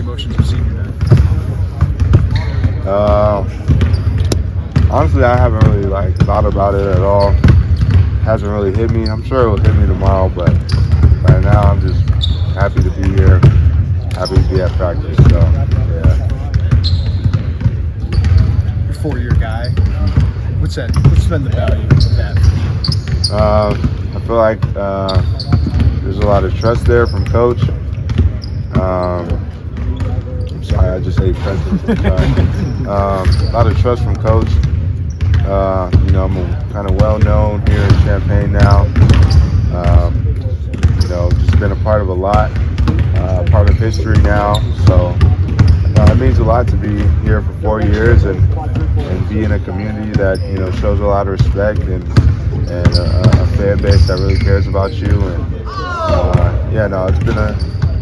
emotions of senior night? Honestly, I haven't really thought about it at all. Hasn't really hit me. I'm sure it will hit me tomorrow, but right now I'm just happy to be here, happy to be at practice. So yeah. You're a 4-year guy. What's been the value of that? I feel like there's a lot of trust there from Coach. I'm sorry, I just ate pretzels. A lot of trust from Coach. I'm kind of well known here in Champaign now. Just been a part of a lot, part of history now. So it means a lot to be here for 4 years and be in a community that shows a lot of respect and a fan base that really cares about you. And it's been a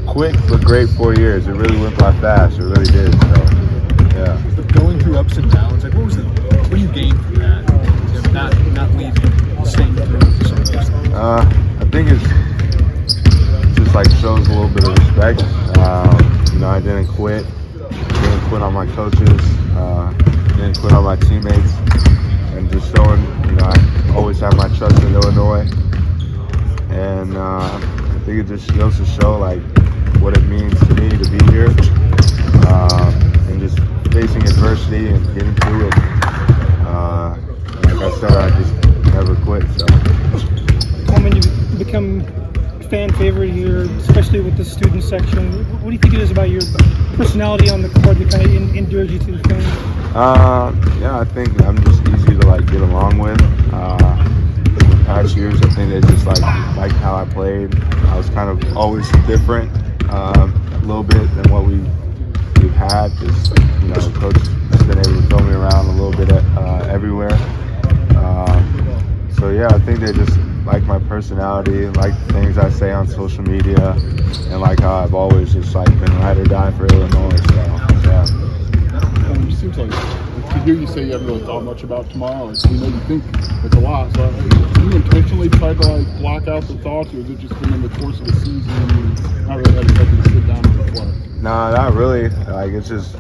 quick but great 4 years. It really went by fast. It really did. So yeah. But going through ups and downs, what do you gain from that? Not leaving, staying through some of those things. I think it's just shows a little bit of respect. I didn't quit. Didn't quit on my coaches. Didn't quit on my teammates. And just showing, I always have my trust in Illinois. And I think it just goes to show what it means to me to be here. And just facing adversity and getting through it. Like I said, I just never quit. So. Coleman, you've become fan favorite here, especially with the student section. What do you think it is about your personality on the court that kind of endures you to the fans? I think I'm just easy to get along with. In the past years, I think they just liked how I played. I was kind of always different, a little bit than what we've had. Because Coach has been able to throw me around a little bit everywhere. I think they just like my personality, like the things I say on social media, and how I've always just been ride or die for Illinois. So yeah. It seems like to hear you say you haven't really thought much about tomorrow. You think it's a lot. So do you intentionally try to block out the thoughts, or has it just been in the course of the season and you not really had a second to sit down and reflect? No, not really. It's just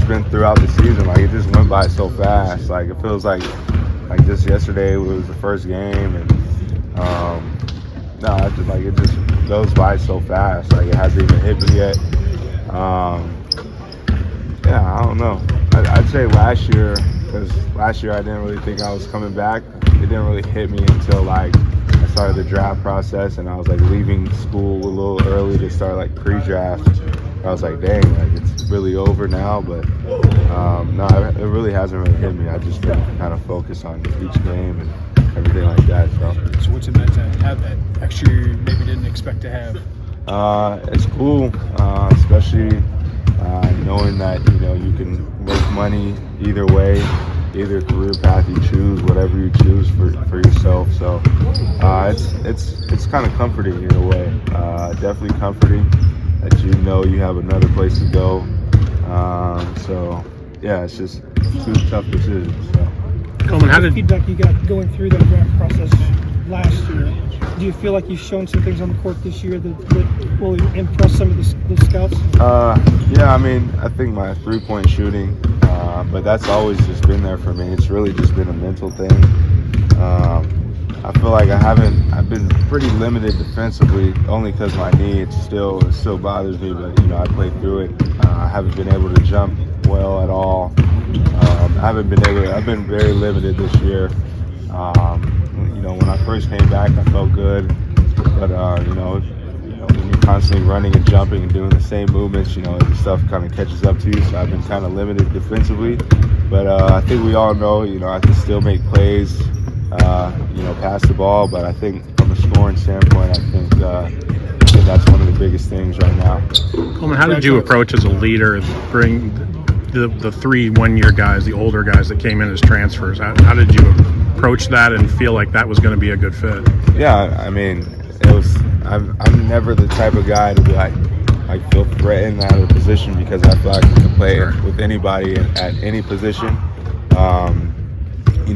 been throughout the season. It just went by so fast. It feels like just yesterday was the first game, and it just goes by so fast. It hasn't even hit me yet. I don't know. I'd say last year, because last year I didn't really think I was coming back. It didn't really hit me until I started the draft process, and I was leaving school a little early to start pre-draft. I was dang, it's really over now. But no, it really hasn't really hit me. I've just been kind of focused on each game and everything like that. So what's it meant to have that extra year you maybe didn't expect to have? It's cool, especially knowing that you can make money either way, either career path you choose, whatever you choose for yourself. So it's kind of comforting in a way. Definitely comforting that you have another place to go. It's just two tough decisions. So. Coleman, how did feedback you got going through that draft process last year? Do you feel like you've shown some things on the court this year that will impress some of the scouts? I think my three-point shooting, but that's always just been there for me. It's really just been a mental thing. I feel like I've been pretty limited defensively, only because my knee, it still bothers me, but I played through it. I haven't been able to jump well at all. I've been very limited this year. When I first came back, I felt good, but when you're constantly running and jumping and doing the same movements, the stuff kind of catches up to you. So I've been kind of limited defensively, but I think we all know, I can still make plays, pass the ball. But I think from a scoring standpoint, I think that's one of the biggest things right now. Coleman, how did you approach as a leader and bring the 3 1-year guys, the older guys that came in as transfers? How did you approach that and feel like that was going to be a good fit? Yeah, it was. I'm never the type of guy to be feel threatened out of the position, because I feel like I can play with anybody at any position.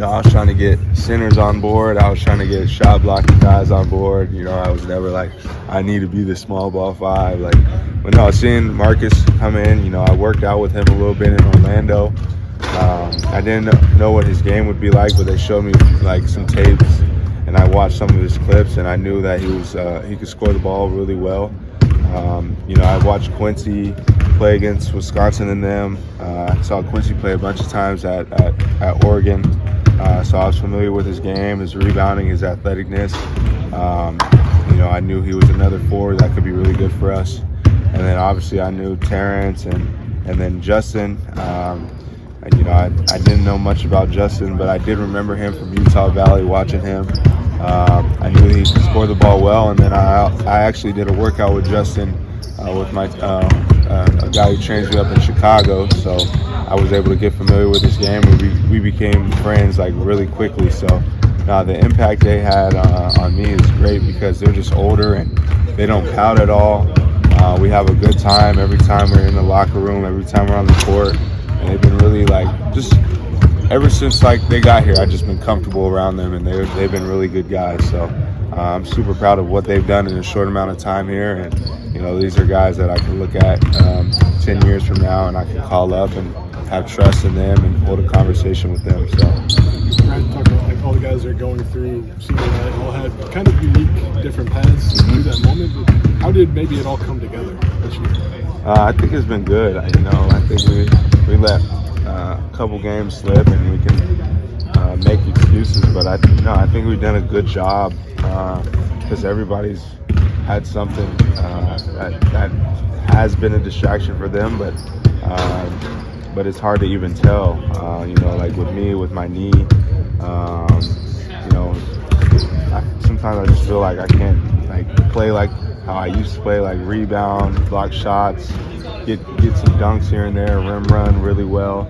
I was trying to get centers on board. I was trying to get shot blocking guys on board. I was never like, I need to be the small ball 5. But no, seeing Marcus come in, I worked out with him a little bit in Orlando. I didn't know what his game would be like, but they showed me some tapes, and I watched some of his clips, and I knew that he could score the ball really well. I watched Quincy play against Wisconsin and them. I saw Quincy play a bunch of times at Oregon, so I was familiar with his game, his rebounding, his athleticness. I knew he was another forward that could be really good for us. And then obviously I knew Terrence and then Justin. I didn't know much about Justin, but I did remember him from Utah Valley, watching him. I knew he could score the ball well, and then I actually did a workout with Justin with a guy who trains me up in Chicago, so I was able to get familiar with his game. We became friends really quickly. So the impact they had on me is great because they're just older and they don't pout at all. We have a good time every time we're in the locker room, every time we're on the court, and they've been really just ever since they got here, I've just been comfortable around them, and they've been really good guys. So I'm super proud of what they've done in a short amount of time here, and these are guys that I can look at 10 years from now, and I can call up and have trust in them and hold a conversation with them. So. Brad, talk about all the guys that are going through senior night all had kind of unique, different paths through that moment. But how did maybe it all come together this year? I think it's been good. I think we let a couple games slip, and we can make excuses. But I think we've done a good job because everybody's had something that has been a distraction for them, but it's hard to even tell. With me, with my knee, sometimes I just feel like I can't play like how I used to play, rebound, block shots, get some dunks here and there, rim run really well.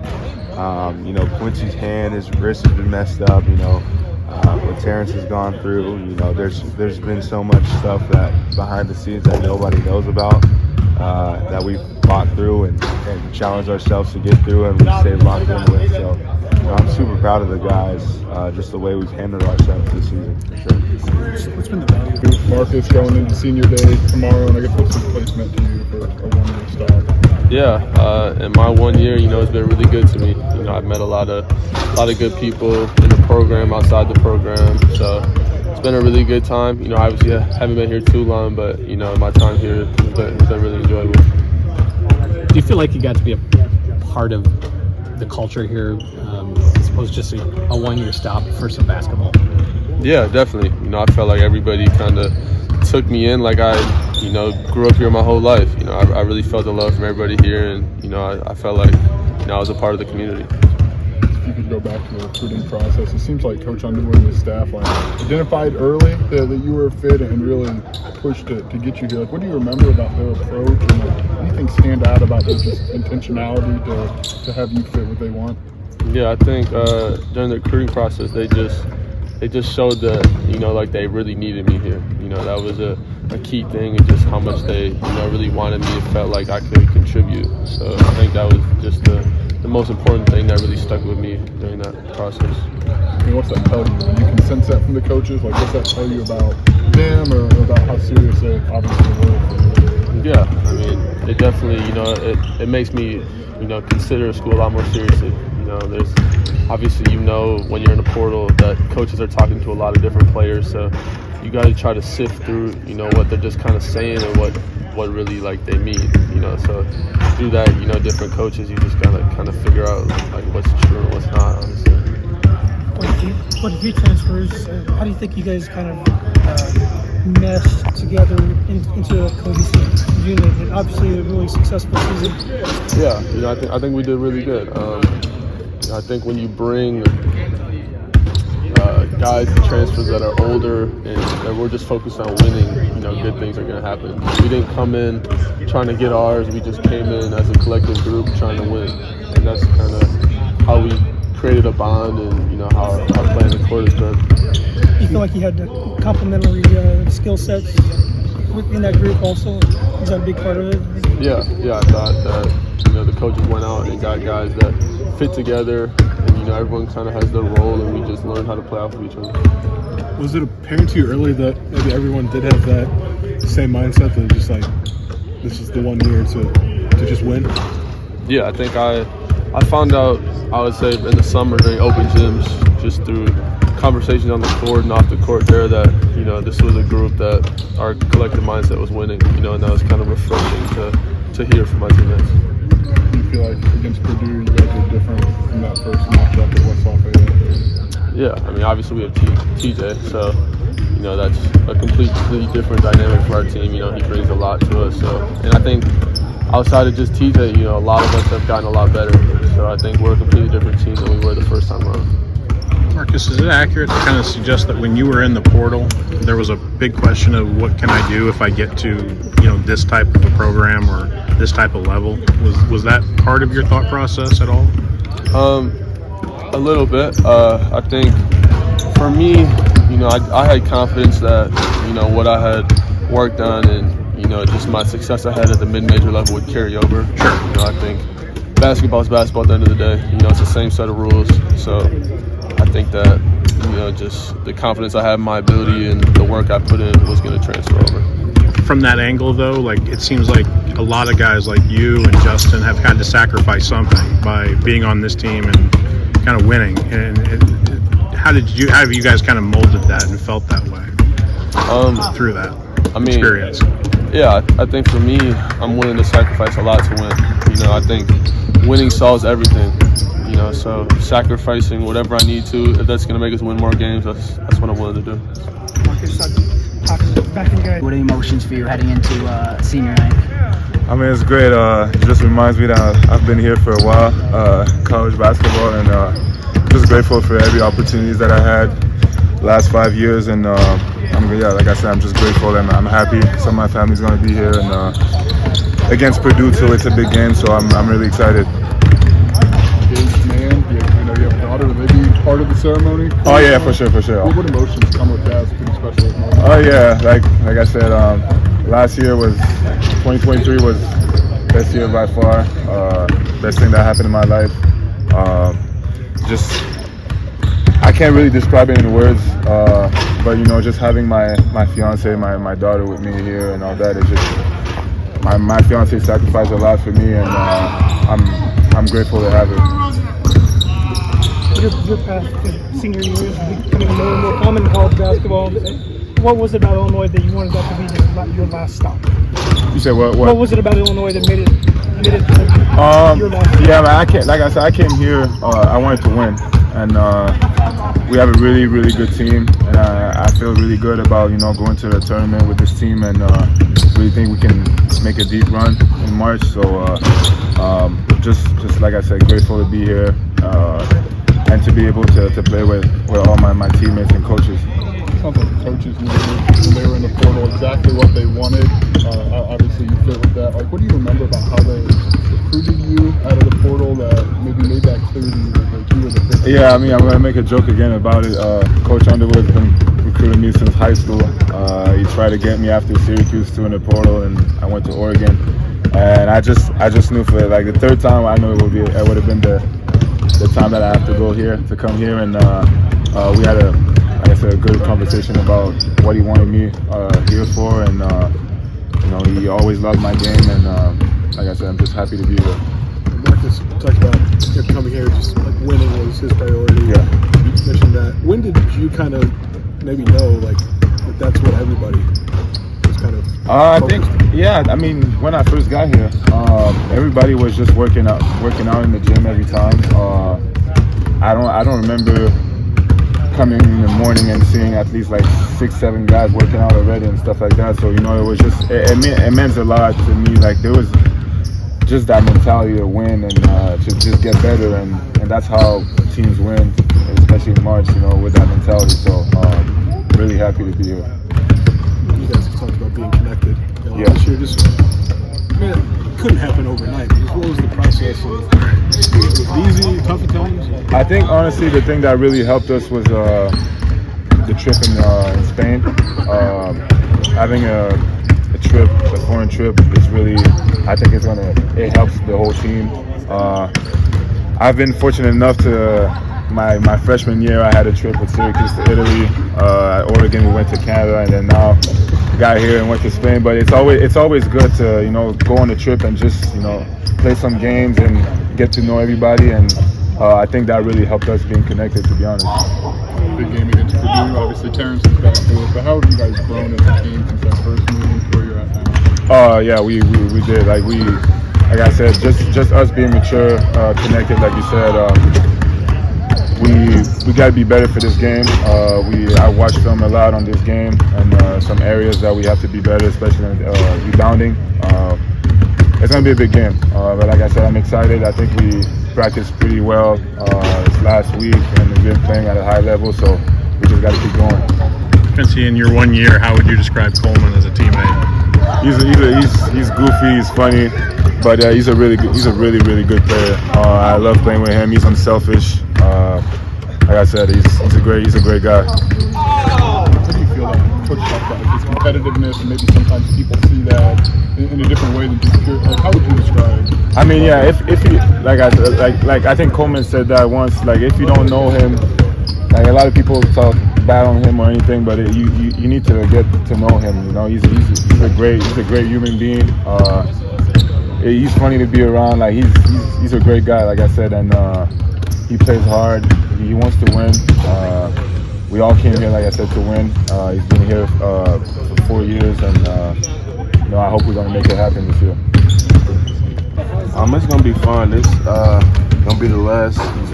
Quincy's hand, his wrist has been messed up. What Terrence has gone through. There's been so much stuff that behind the scenes that nobody knows about that we've fought through and challenged ourselves to get through, and we stayed locked in with. So I'm super proud of the guys, just the way we've handled ourselves this season, for sure. What's been the value? Marcus going into senior day tomorrow, and I guess what's the placement to you for a one-year stop? Yeah, in my 1 year, it's been really good to me. I've met a lot of good people in the program, outside the program. So it's been a really good time. Obviously I haven't been here too long, but my time here has been really enjoyable. Do you feel like you got to be a part of the culture here, as opposed to just a one-year stop for some basketball? Yeah, definitely. I felt like everybody kind of took me in like I, grew up here my whole life. I really felt the love from everybody here, and, I felt like, I was a part of the community. If you could go back to the recruiting process, it seems like Coach Underwood and his staff identified early that you were a fit and really pushed to get you here. What do you remember about their approach, and anything stand out about their just intentionality to have you fit what they want? Yeah, I think during the recruiting process, they just showed that, they really needed me here. That was a key thing, and just how much they, really wanted me. It felt like I could contribute. So I think that was just the most important thing that really stuck with me during that process. What's that tell you? You can sense that from the coaches? What's that tell you about them, or about how serious they obviously were? Yeah, it definitely, it makes me, consider school a lot more seriously. There's obviously, when you're in a portal that coaches are talking to a lot of different players, so you got to try to sift through, what they're just kind of saying and what really they mean, so through that, different coaches, you just gotta kind of figure out what's true and what's not, honestly. What if he transfers? How do you think you guys kind of mesh together into a cohesive unit? And obviously, a really successful season. Yeah, I think we did really good. I think when you bring guys and transfers that are older and we're just focused on winning, good things are going to happen. We didn't come in trying to get ours. We just came in as a collective group trying to win. And that's kind of how we created a bond, and, how our play in the court has been. You feel like you had complementary skill sets? in that group also? Was that a big part of it? Yeah. I thought that the coaches went out and got guys that fit together, and everyone kind of has their role, and we just learned how to play off of each other. Was it apparent to you early that maybe everyone did have that same mindset that just like this is the one year to just win? Yeah, I think I found out, I would say, in the summer during open gyms, just through conversations on the court and off the court there, that this was a group that our collective mindset was winning, and that was kind of refreshing to hear from my teammates. Do you feel like against Purdue you guys are different in that first matchup at West Lafayette? Yeah, I mean, obviously we have TJ, so that's a completely different dynamic for our team. He brings a lot to us. So, and I think outside of just TJ, a lot of us have gotten a lot better. So I think we're a completely different team than we were the first time around. Marcus, is it accurate to kind of suggest that when you were in the portal, there was a big question of what can I do if I get to this type of a program or this type of level? Was that part of your thought process at all? A little bit. I think for me, I had confidence that what I had worked on and just my success I had at the mid-major level would carry over. Sure. I think basketball is basketball at the end of the day. It's the same set of rules. So I think that just the confidence I had in my ability and the work I put in was going to transfer over. From that angle, though, like it seems like a lot of guys like you and Justin have had to sacrifice something by being on this team and kind of winning. And how have you guys kind of molded that and felt that way through that experience? Yeah, I think for me, I'm willing to sacrifice a lot to win. I think winning solves everything. So sacrificing whatever I need to, if that's going to make us win more games, that's what I'm willing to do. What are the emotions for you heading into senior night? I mean, it's great. It just reminds me that I've been here for a while, college basketball, and just grateful for every opportunities that I had last 5 years. And like I said, I'm just grateful and I'm happy. Some of my family's going to be here, and against Purdue too, it's a big game, so I'm really excited. You have a daughter. Will they be part of the ceremony? Oh yeah, for sure. What emotions come with that? It's pretty special. Oh yeah, like I said, last year 2023 was best year by far. Best thing that happened in my life. I can't really describe it in words, but just having my fiance, my daughter with me here and all that is just my fiance sacrificed a lot for me, and I'm grateful to have her. Your path to senior year is becoming more and more common in college basketball. What was it about Illinois that you wanted that to be your last stop? You said what? What was it about Illinois that made it your last stop? Yeah, man, I came here. I wanted to win, and we have a really, really good team, and I feel really good about going to the tournament with this team, and really think we can make a deep run in March. So just like I said, grateful to be here. And to be able to play with all my teammates and coaches. Sounds like the coaches knew when they were in the portal exactly what they wanted. Obviously, you fit with that. Like, what do you remember about how they recruited you out of the portal that maybe made that clear to you that you were the fit? Yeah, I mean, I'm going to make a joke again about it. Coach Underwood's been recruiting me since high school. He tried to get me after Syracuse too in the portal, and I went to Oregon. And I just knew for like the third time, I knew it would have been the time that I have to come here, and we had a good conversation about what he wanted me here for, and he always loved my game, and like I said, I'm just happy to be here. Marcus talked about him coming here, just like winning was his priority. Yeah. You mentioned that. When did you kind of maybe know like that's what everybody was kind of? I think, yeah. I mean, when I first got here, everybody was just working out in the gym every time. I don't remember coming in the morning and seeing at least like 6-7 guys working out already and stuff like that. So it was just it meant a lot to me. Like there was just that mentality to win and to just get better, and that's how teams win, especially in March. With that mentality. So really happy to be here. You guys have talked about being connected. Yeah. This year, it couldn't happen overnight. What was the process? Was it easy, tough at times? I think honestly, the thing that really helped us was the trip in Spain. Having a foreign trip is really, I think it helps the whole team. I've been fortunate enough to, my freshman year, I had a trip with Syracuse to Italy. At Oregon, we went to Canada, and then now got here and went to Spain. But it's always good to, you know, go on a trip and just, you know, play some games and get to know everybody. And I think that really helped us being connected, to be honest. Big game against Purdue. Obviously, Terrence is back to it. But how have you guys grown as a team since that first meeting to where you're at now? Yeah, we did. Like I said, just us being mature, connected, like you said. We got to be better for this game. I watched film a lot on this game and some areas that we have to be better, especially in rebounding. It's going to be a big game. But like I said, I'm excited. I think we practiced pretty well this last week and we've been playing at a high level, so we just got to keep going. Quincy, in your 1 year, how would you describe Coleman as a teammate? He's goofy, he's funny, but he's a really good player. I love playing with him. He's unselfish. Like I said, he's a great guy. How do you feel that Coach talked about his competitiveness, and maybe sometimes people see that in a different way than just pure? Like, how would you describe? I mean, yeah, if you like I think Coleman said that once. Like, if you don't know him, like a lot of people talk bad on him or anything, but you need to get to know him. You know, he's a great human being. He's funny to be around. Like he's a great guy, like I said, and he plays hard. He wants to win. We all came here, like I said, to win. He's been here for 4 years, and you know, I hope we're gonna make it happen this year. It's gonna be fun. It's gonna be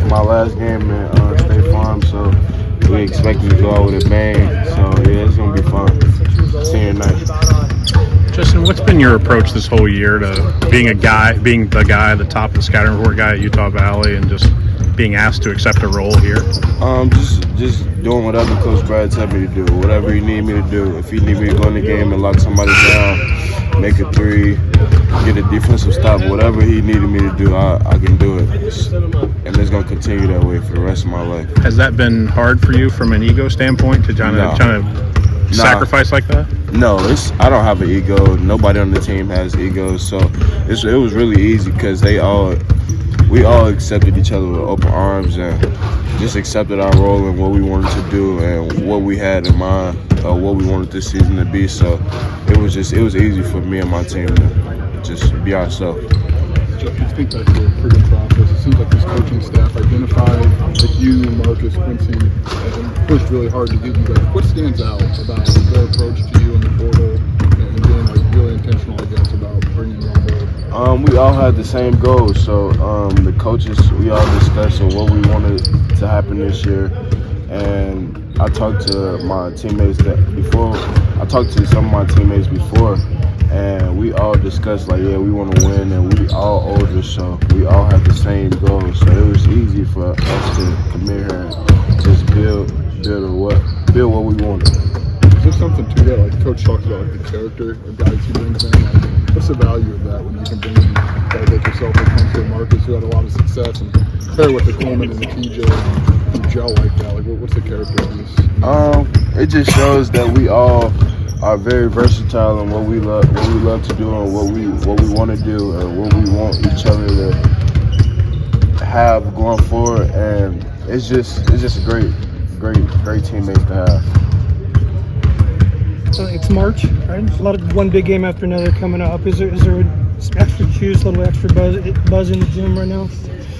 my last game at State Farm, so we expecting to go out with a bang. So yeah, it's gonna be fun. Senior night. Justin, what's been your approach this whole year to being the guy at the top of the scouting report guy at Utah Valley, and just being asked to accept a role here? Just doing whatever Coach Brad tell me to do, whatever he need me to do. If he need me to go in the game and lock somebody down, make a three, get a defensive stop, whatever he needed me to do, I can do it. And it's gonna continue that way for the rest of my life. Has that been hard for you from an ego standpoint to trying to sacrifice like that? No, I don't have an ego. Nobody on the team has egos, so it was really easy because we all accepted each other with open arms and just accepted our role and what we wanted to do and what we had in mind, what we wanted this season to be. So it was easy for me and my team to just be ourselves. Jeff, you think that's a pretty good process. It seems like this coaching staff identified that you, Marcus, Quincy, and pushed really hard to get you guys. What stands out about their approach to you in the portal and being like really intentional, I guess, about bringing you on board? We all had the same goals. So the coaches, we all discussed on what we wanted to happen this year. And I talked to my teammates I talked to some of my teammates before, and we all discussed like, yeah, we want to win, and we all older, so we all have the same goals. So it was easy for us to come here and just build what we wanted. Is there something to that? Like Coach talked about, like the character of guys he brings in. Like, what's the value of that when you can bring in guys like yourself, like Quincy and Marcus, who had a lot of success, and pair with the Coleman and the TJ and gel like that? Like, what's the character of this? It just shows that we all are very versatile in what we love to do and what we want to do and what we want each other to have going forward. And it's just a great teammates to have. It's March, right? A lot of one big game after another coming up. Is there extra juice, a little extra buzz in the gym right now?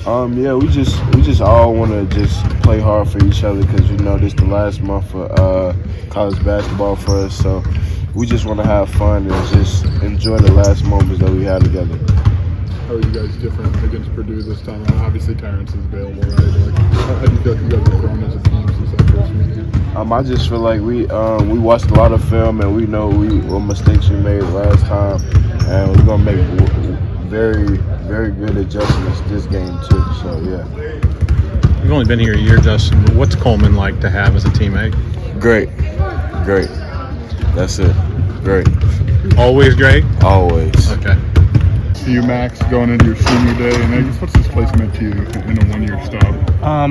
Yeah, we just all want to just play hard for each other because you know this is the last month for college basketball for us. So we just want to have fun and just enjoy the last moments that we had together. How are you guys different against Purdue this time? Obviously, Terrence is available, right? Like, how do you feel like you guys have grown as a team since that first meeting? I just feel like we watched a lot of film and we know what mistakes we made last time, and we're gonna make very, very good adjustments this game too. So yeah. You've only been here a year, Justin. But what's Coleman like to have as a teammate? Great. That's it. Great. Always great? Always. Okay. For you, Max, going into your senior day, and I guess what's this place meant to you in a one-year stop?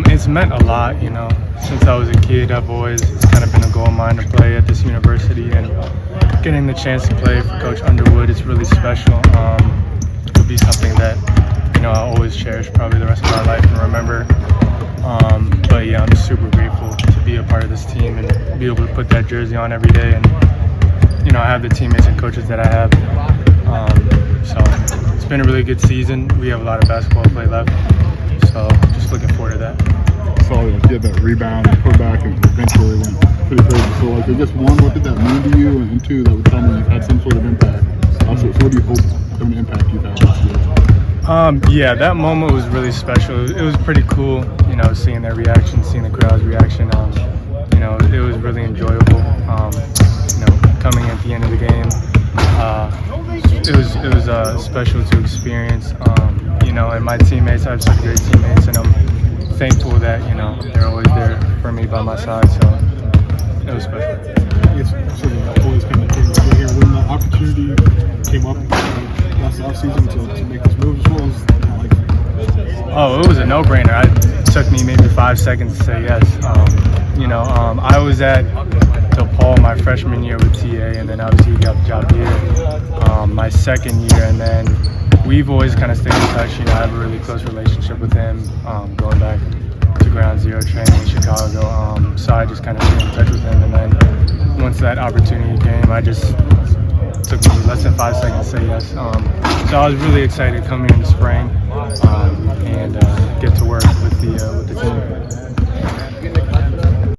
It's meant a lot, you know. Since I was a kid, it's kind of been a goal of mine to play at this university, and getting the chance to play for Coach Underwood is really special. It'll be something that, you know, I'll always cherish probably the rest of my life and remember. But yeah, I'm super grateful to be a part of this team and be able to put that jersey on every day and, you know, have the teammates and coaches that I have. So it's been a really good season. We have a lot of basketball to play left. So just looking forward to that. Saw you get that rebound, put back, and eventually went pretty crazy. So, like, I guess one, what did that mean to you? And two, that would tell me you've had some sort of impact. So what do you hope of an impact you've had this year? Yeah, that moment was really special. It was pretty cool, you know, seeing their reaction, seeing the crowd's reaction. You know, it was really enjoyable. You know, coming at the end of the game, it was special to experience. You know, and my teammates, I have some great teammates, and I'm thankful that, you know, they're always there for me by my side. So it was special. It's sort of always kind of came over here when the opportunity came up last offseason to make this move as well as, you know, like. Oh, it was a no-brainer. It took me maybe 5 seconds to say yes. You know, I was at DePaul my freshman year with TA, and then obviously we got the job here my second year, and then we've always kind of stayed in touch. You know, I have a really close relationship with him, going back to Ground Zero training in Chicago. So I just kind of stayed in touch with him, and then once that opportunity came, took me less than 5 seconds to say yes. So I was really excited coming in the spring.